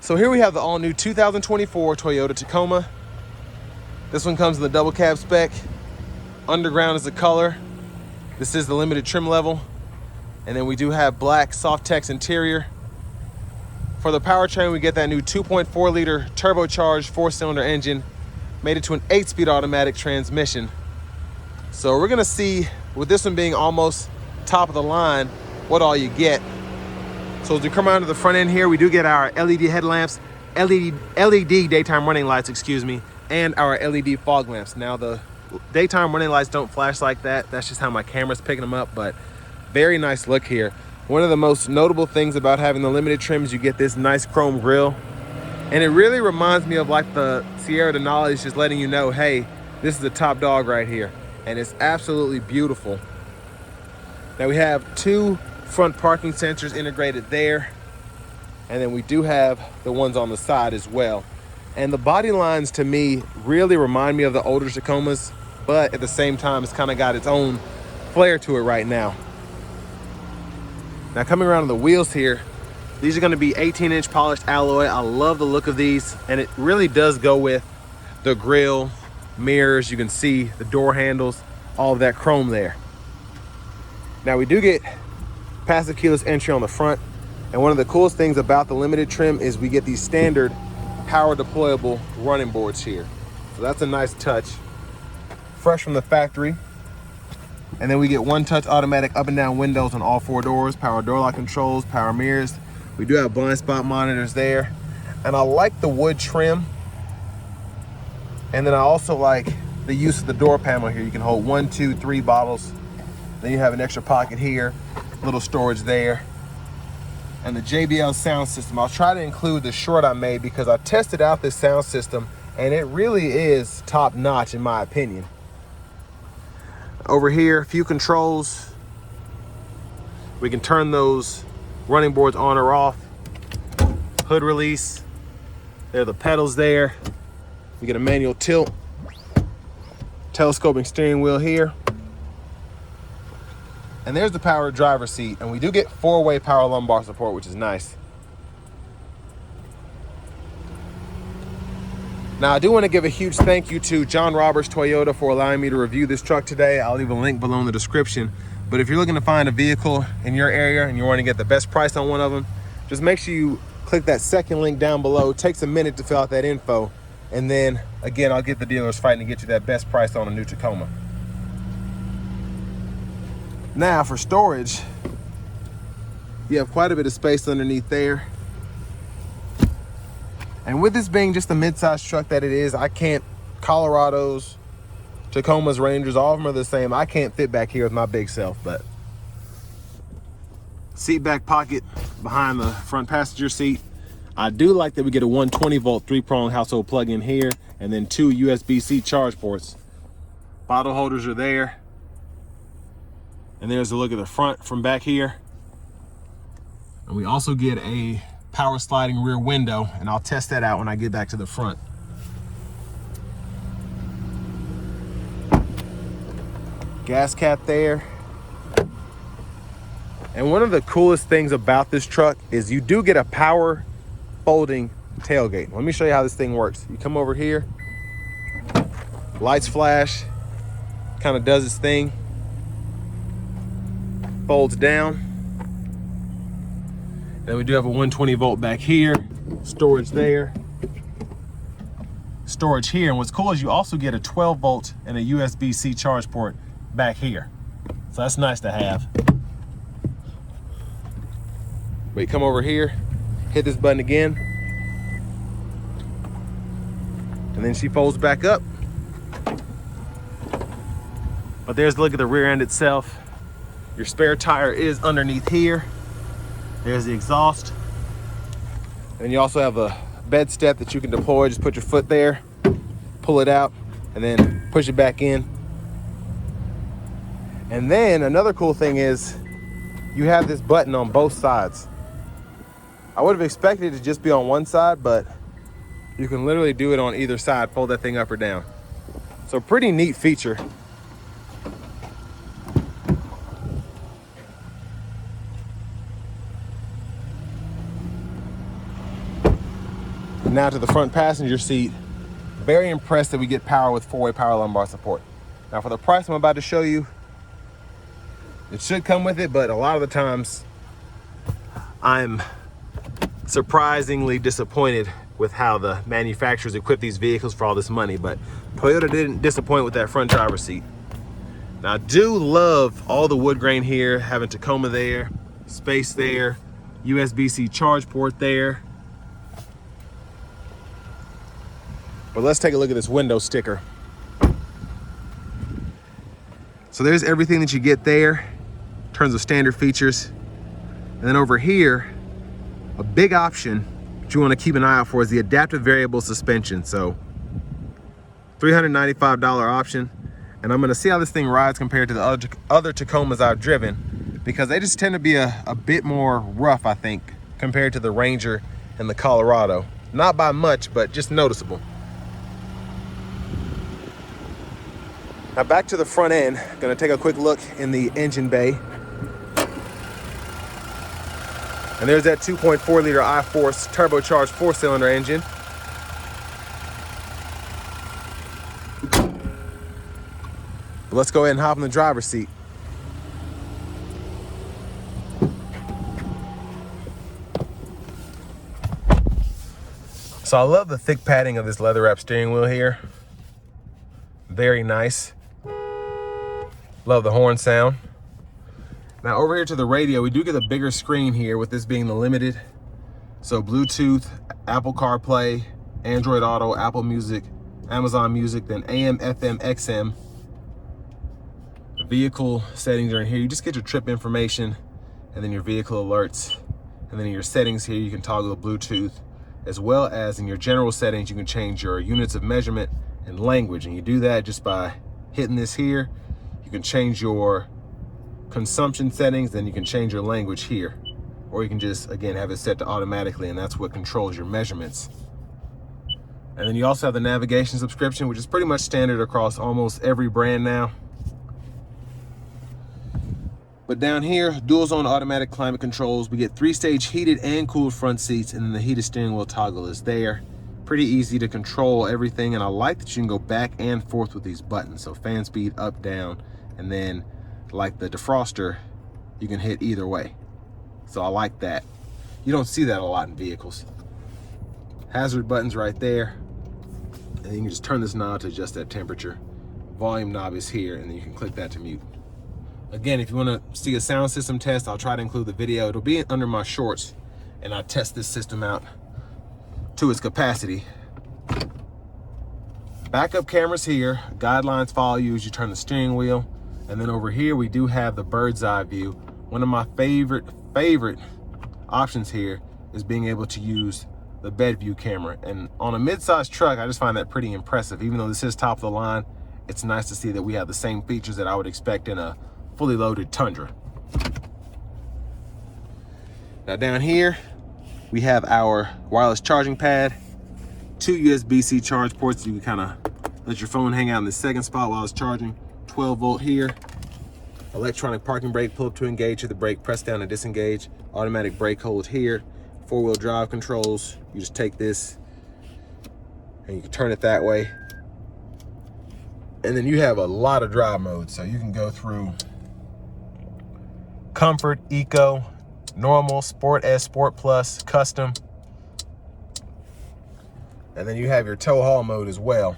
So here we have the all-new 2024 Toyota Tacoma. This one comes in the double cab spec. Underground is the color. This is the limited trim level. And then we do have black soft text interior. For the powertrain, we get that new 2.4 liter turbocharged 4-cylinder engine, made it to an 8-speed automatic transmission. So we're gonna see, with this one being almost top of the line, what all you get. So as we come around to the front end here, we do get our LED headlamps, LED daytime running lights, excuse me, and our LED fog lamps. Now the daytime running lights don't flash like that. That's just how my camera's picking them up, but very nice look here. One of the most notable things about having the limited trim is you get this nice chrome grille. And it really reminds me of like the Sierra Denali, is just letting you know, hey, this is the top dog right here. And it's absolutely beautiful. Now we have 2 front parking sensors integrated there. And then we do have the ones on the side as well. And the body lines to me really remind me of the older Tacomas, but at the same time, it's kind of got its own flair to it right now. Now coming around to the wheels here, these are gonna be 18-inch polished alloy. I love the look of these, and it really does go with the grille, mirrors. You can see the door handles, all of that chrome there. Now we do get passive keyless entry on the front, and one of the coolest things about the limited trim is we get these standard power deployable running boards here. So that's a nice touch, fresh from the factory. And then we get one-touch automatic up and down windows on all 4 doors, power door lock controls, power mirrors. We do have blind spot monitors there. And I like the wood trim. And then I also like the use of the door panel here. You can hold 1, 2, 3 bottles. Then you have an extra pocket here, little storage there. And the JBL sound system. I'll try to include the short I made because I tested out this sound system and it really is top notch in my opinion. Over here, a few controls. We can turn those running boards on or off. Hood release. There are the pedals there. We get a manual tilt. Telescoping steering wheel here. And there's the power driver's seat. And we do get 4-way power lumbar support, which is nice. Now, I do want to give a huge thank you to John Roberts Toyota for allowing me to review this truck today. I'll leave a link below in the description. But if you're looking to find a vehicle in your area and you want to get the best price on one of them, just make sure you click that second link down below. It takes a minute to fill out that info. And then, again, I'll get the dealers fighting to get you that best price on a new Tacoma. Now, for storage, you have quite a bit of space underneath there. And with this being just a mid-sized truck that it is, I can't, Colorados, Tacomas, Rangers, all of them are the same. I can't fit back here with my big self, but seat back pocket behind the front passenger seat. I do like that we get a 120-volt 3-prong household plug-in here, and then 2 USB-C charge ports. Bottle holders are there. And there's a look at the front from back here. And we also get a power sliding rear window, and I'll test that out when I get back to the front. Gas cap there. And one of the coolest things about this truck is you do get a power folding tailgate. Let me show you how this thing works. You come over here, lights flash, kind of does its thing, folds down. Then we do have a 120 volt back here, storage there, storage here. And what's cool is you also get a 12 volt and a USB-C charge port back here. So that's nice to have. But you come over here, hit this button again, and then she folds back up. But there's a look at the rear end itself. Your spare tire is underneath here. There's the exhaust. And you also have a bed step that you can deploy. Just put your foot there, pull it out, and then push it back in. And then another cool thing is you have this button on both sides. I would have expected it to just be on one side, but you can literally do it on either side, fold that thing up or down. So pretty neat feature. Now to the front passenger seat. Very impressed that we get power with 4-way power lumbar support. Now for the price I'm about to show you, it should come with it, but a lot of the times I'm surprisingly disappointed with how the manufacturers equip these vehicles for all this money, but Toyota didn't disappoint with that front driver's seat. Now I do love all the wood grain here, having Tacoma there, space there, USB-C charge port there. But let's take a look at this window sticker. So there's everything that you get there in terms of standard features. And then over here, a big option that you want to keep an eye out for is the adaptive variable suspension. So $395 option. And I'm going to see how this thing rides compared to the other Tacomas I've driven, because they just tend to be a bit more rough, I think, compared to the Ranger and the Colorado. Not by much, but just noticeable. Now back to the front end, gonna take a quick look in the engine bay. And there's that 2.4 liter I-Force turbocharged 4-cylinder engine. But let's go ahead and hop in the driver's seat. So I love the thick padding of this leather wrap steering wheel here. Very nice. Love the horn sound. Now over here to the radio, we do get a bigger screen here with this being the limited. So Bluetooth, Apple CarPlay, Android Auto, Apple Music, Amazon Music, then AM, FM, XM. The vehicle settings are in here. You just get your trip information and then your vehicle alerts. And then in your settings here, you can toggle the Bluetooth, as well as in your general settings, you can change your units of measurement and language. And you do that just by hitting this here. You can change your consumption settings, then you can change your language here. Or you can just, again, have it set to automatically, and that's what controls your measurements. And then you also have the navigation subscription, which is pretty much standard across almost every brand now. But down here, dual zone automatic climate controls. We get 3-stage heated and cooled front seats, and then the heated steering wheel toggle is there. Pretty easy to control everything, and I like that you can go back and forth with these buttons. So fan speed, up, down, and then like the defroster, you can hit either way. So I like that. You don't see that a lot in vehicles. Hazard buttons right there, and then you can just turn this knob to adjust that temperature. Volume knob is here, and then you can click that to mute. Again, if you want to see a sound system test, I'll try to include the video. It'll be under my shorts, and I test this system out to its capacity. Backup cameras here, guidelines follow you as you turn the steering wheel. And then over here, we do have the bird's eye view. One of my favorite options here is being able to use the bed view camera. And on a mid-sized truck, I just find that pretty impressive. Even though this is top of the line, it's nice to see that we have the same features that I would expect in a fully loaded Tundra. Now down here, we have our wireless charging pad, 2 USB-C charge ports. You can kind of let your phone hang out in the second spot while it's charging. 12 volt here. Electronic parking brake, pull up to engage, hit the brake, press down to disengage. Automatic brake hold here. 4-wheel drive controls. You just take this and you can turn it that way. And then you have a lot of drive modes. So you can go through Comfort, Eco, Normal, Sport S, Sport Plus, Custom. And then you have your tow haul mode as well.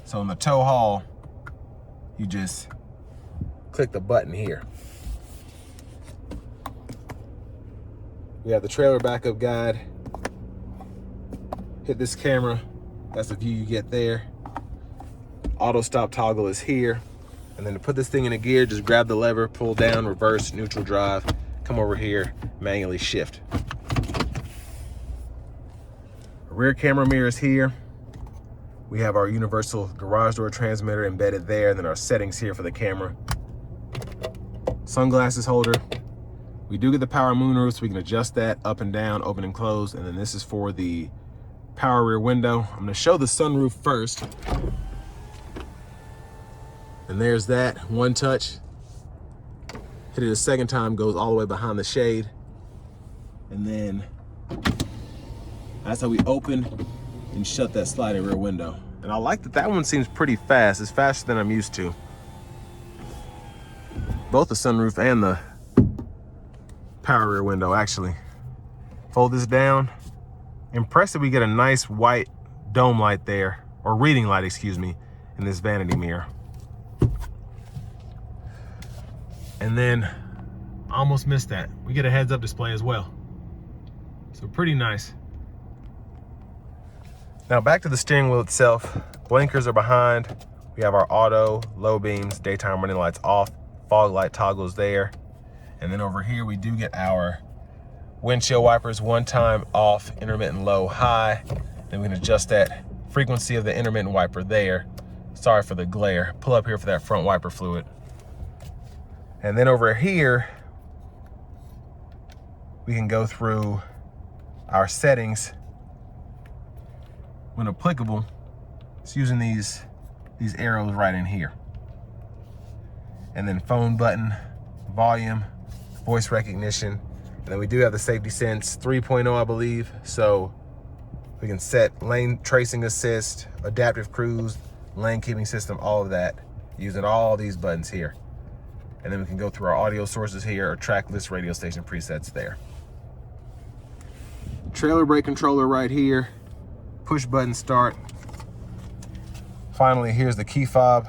So in the tow haul, you just click the button here. We have the trailer backup guide. Hit this camera. That's the view you get there. Auto stop toggle is here. And then to put this thing in a gear, just grab the lever, pull down, reverse, neutral drive, come over here, manually shift. Rear camera mirror is here. We have our universal garage door transmitter embedded there, and then our settings here for the camera. Sunglasses holder. We do get the power moonroof, so we can adjust that up and down, open and close. And then this is for the power rear window. I'm gonna show the sunroof first. And there's that, one touch. Hit it a second time, goes all the way behind the shade. And then that's how we open and shut that sliding rear window. And I like that that one seems pretty fast. It's faster than I'm used to. Both the sunroof and the power rear window, actually. Fold this down. Impressed that we get a nice white dome light there, or reading light, excuse me, in this vanity mirror. And then, almost missed that, we get a heads-up display as well. So pretty nice. Now back to the steering wheel itself. Blinkers are behind. We have our auto, low beams, daytime running lights off, fog light toggles there. And then over here we do get our windshield wipers, one time off, intermittent low, high. Then we can adjust that frequency of the intermittent wiper there. Sorry for the glare. Pull up here for that front wiper fluid. And then over here, we can go through our settings when applicable. It's using these arrows right in here. And then phone button, volume, voice recognition. And then we do have the safety sense 3.0, I believe. So we can set lane tracing assist, adaptive cruise, lane keeping system, all of that, using all these buttons here. And then we can go through our audio sources here, or track list radio station presets there. Trailer brake controller right here, push button start. Finally, here's the key fob.